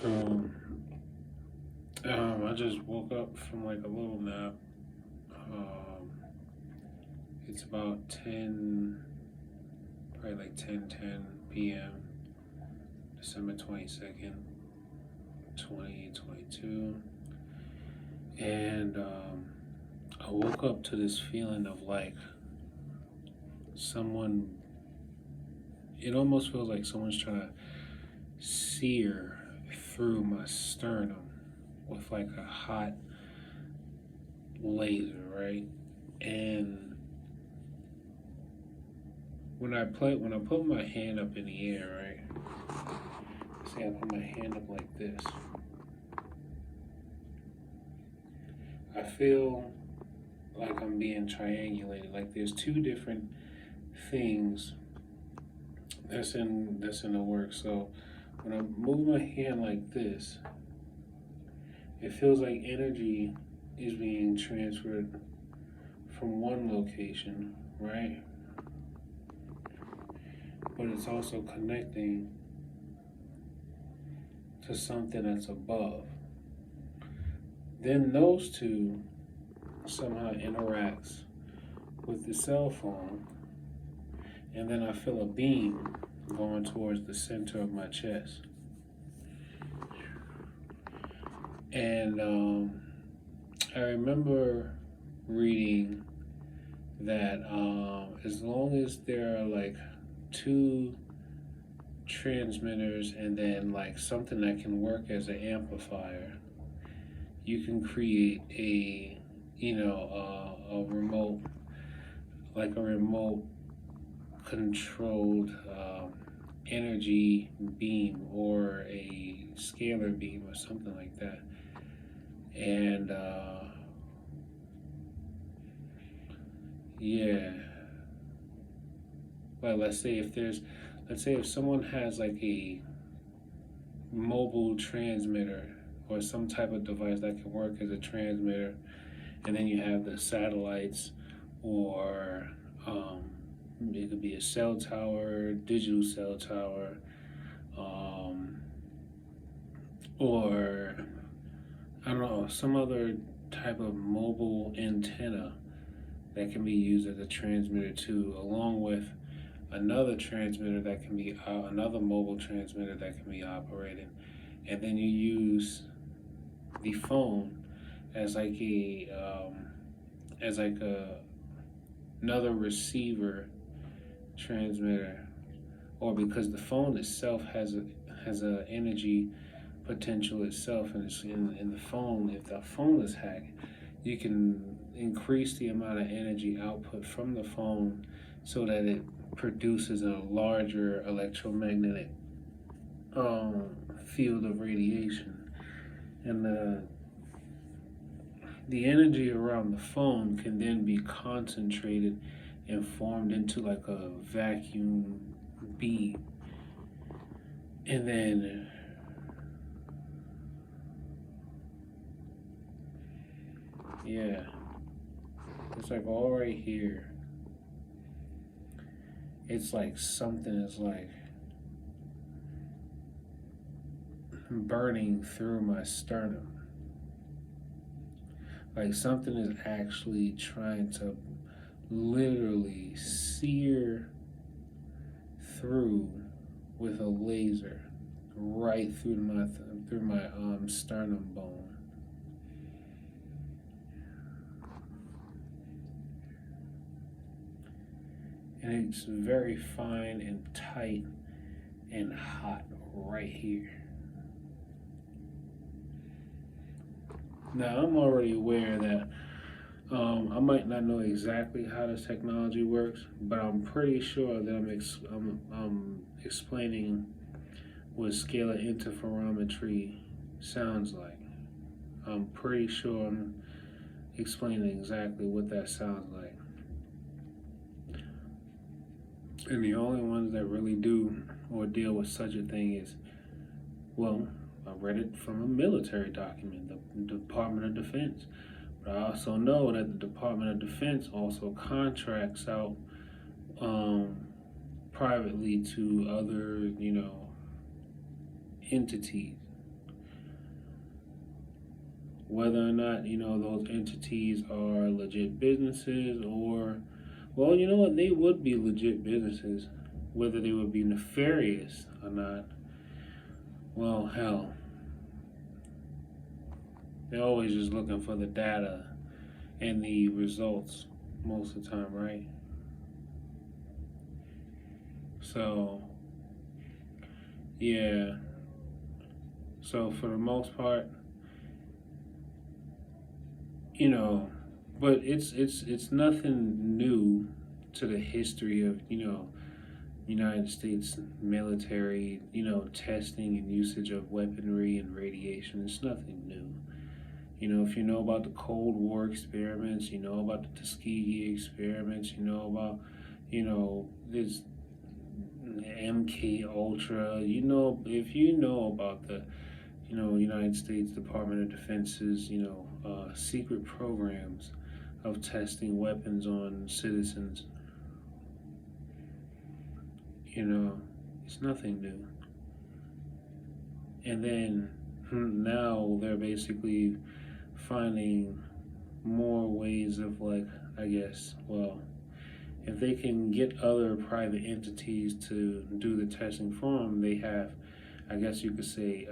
So, I just woke up from like a little nap. Um, it's about 10, probably like 10:10 p.m., December 22nd, 2022. And I woke up to this feeling of like someone, it almost feels like someone's trying to sear through my sternum with like a hot laser, right? And when I put my hand up in the air, right? See, I put my hand up like this. I feel like I'm being triangulated. Like there's two different things that's in the work. So when I move my hand like this, it feels like energy is being transferred from one location, right? But it's also connecting to something that's above. Then those two somehow interacts with the cell phone, and then I feel a beam going towards the center of my chest. And I remember reading that as long as there are like two transmitters and then like something that can work as an amplifier, you can create a remote, like a remote controlled energy beam or a scalar beam or something like that. And yeah, well, let's say if someone has like a mobile transmitter or some type of device that can work as a transmitter, and then you have the satellites, or it could be a cell tower, digital cell tower, um, or I don't know, some other type of mobile antenna that can be used as a transmitter too, along with another transmitter that can be another mobile transmitter that can be operated, and then you use the phone as like a another receiver transmitter, or because the phone itself has a energy potential itself, and it's in the phone. If the phone is hacked, you can increase the amount of energy output from the phone so that it produces a larger electromagnetic field of radiation, and the energy around the phone can then be concentrated and formed into like a vacuum beam, and then yeah, it's like all right here. It's like something is like burning through my sternum. Like something is actually trying to literally sear through with a laser right through my sternum bone. And it's very fine and tight and hot right here. Now I'm already aware that I might not know exactly how this technology works, but I'm pretty sure that I'm explaining what scalar interferometry sounds like. I'm pretty sure I'm explaining exactly what that sounds like. And the only ones that really do or deal with such a thing is, well, I read it from a military document, the Department of Defense. But I also know that the Department of Defense also contracts out um, privately to other, entities. whether or not, those entities are legit businesses or, well, you know what, they would be legit businesses. Whether they would be nefarious or not, well, hell, they're always just looking for the data and the results most of the time, right? So, yeah. So for the most part, you know, but it's nothing new to the history of, United States military, testing and usage of weaponry and radiation. It's nothing new. If you know about the Cold War experiments, you know about the Tuskegee experiments, you know about, this MK Ultra. If you know about the, United States Department of Defense's, secret programs of testing weapons on citizens, it's nothing new. And then now they're basically finding more ways of, like, I guess, well, if they can get other private entities to do the testing for them, they have, I guess you could say,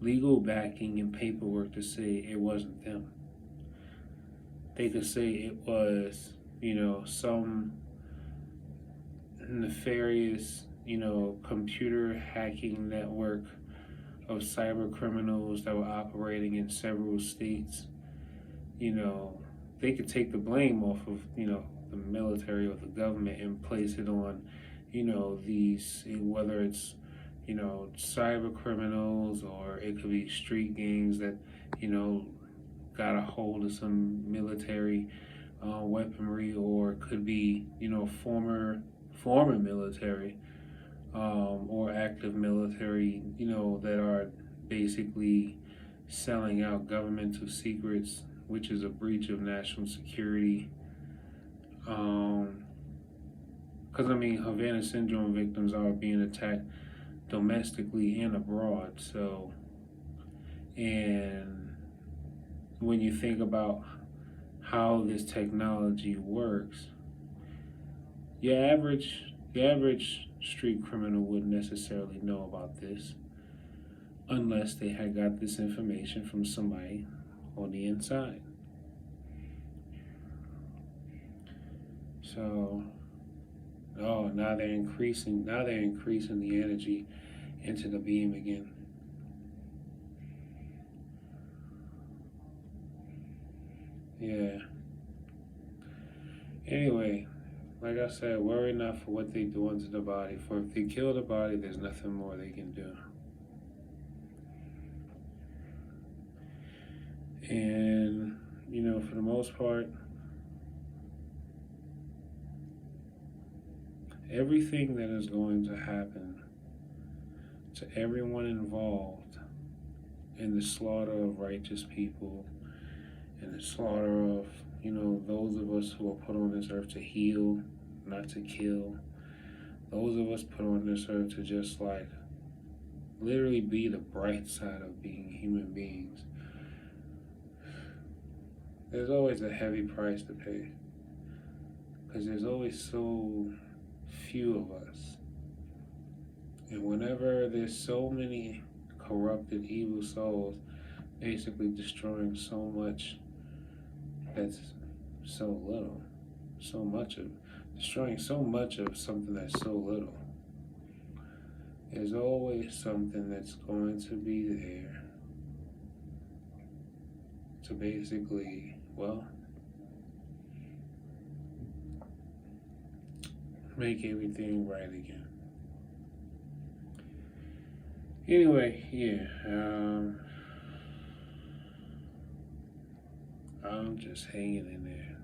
legal backing and paperwork to say it wasn't them. They could say it was, some nefarious, computer hacking network of cyber criminals that were operating in several states. They could take the blame off of, the military or the government and place it on, these, whether it's, cyber criminals, or it could be street gangs that, got a hold of some military weaponry, or it could be, former military, or active military, that are basically selling out governmental secrets, which is a breach of national security. Because, Havana syndrome victims are being attacked domestically and abroad. So, and when you think about how this technology works, the average street criminal wouldn't necessarily know about this unless they had got this information from somebody on the inside. So, now they're increasing the energy into the beam again. Yeah. Anyway, like I said, worry not for what they do unto the body, for if they kill the body, there's nothing more they can do. And, for the most part, everything that is going to happen to everyone involved in the slaughter of righteous people, and the slaughter of, those of us who are put on this earth to heal, not to kill, those of us put on this earth to just, like, literally be the bright side of being human beings. There's always a heavy price to pay, because there's always so few of us. And whenever there's so many corrupted, evil souls basically destroying so much that's so little, destroying so much of something that's so little, there's always something that's going to be there to basically, well, make everything right again. Anyway, yeah, I'm just hanging in there.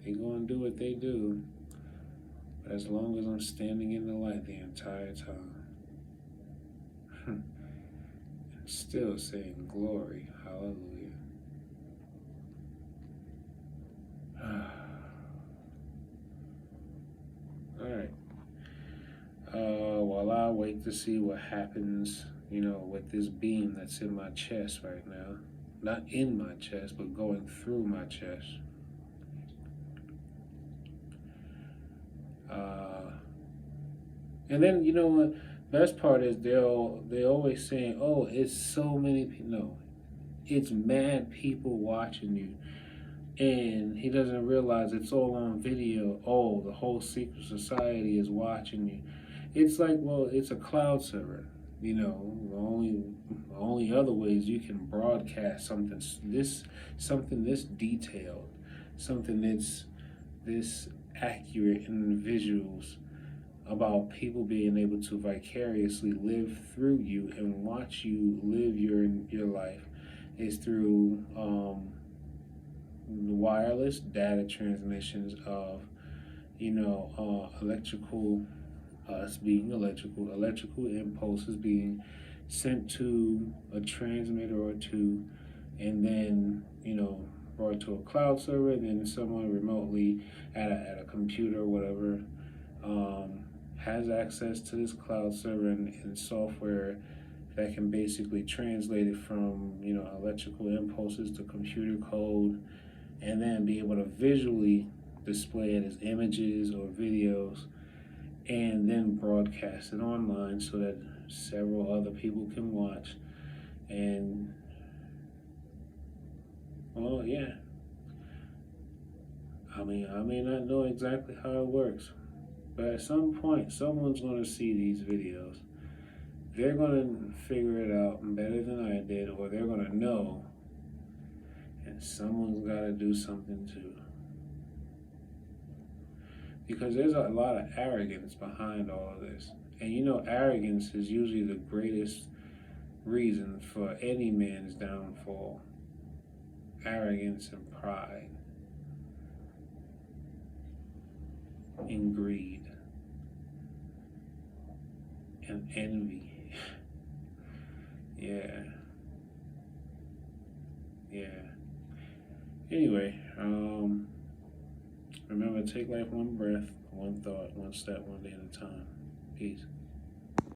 They gonna do what they do, but as long as I'm standing in the light the entire time, and still saying glory, hallelujah. All right. well, I'll wait to see what happens, with this beam that's in my chest right now. Not in my chest, but going through my chest. And then, what best part is they always saying, oh, it's so many people. No, it's mad people watching you. And he doesn't realize it's all on video. Oh, the whole secret society is watching you. It's like, well, it's a cloud server. The only other ways you can broadcast something this detailed, something that's this accurate in visuals about people being able to vicariously live through you and watch you live your life is through wireless data transmissions of electrical electrical impulses being sent to a transmitter or two, and then brought to a cloud server, and then someone remotely at a computer or whatever has access to this cloud server and software that can basically translate it from electrical impulses to computer code, and then be able to visually display it as images or videos, and then broadcast it online so that several other people can watch. And well, yeah, I may not know exactly how it works, but at some point someone's going to see these videos. They're going to figure it out better than I did, or they're going to know, and someone's got to do something too. Because there's a lot of arrogance behind all of this. And arrogance is usually the greatest reason for any man's downfall. Arrogance and pride and greed and envy. Yeah. Anyway, remember, take life one breath, one thought, one step, one day at a time. Peace.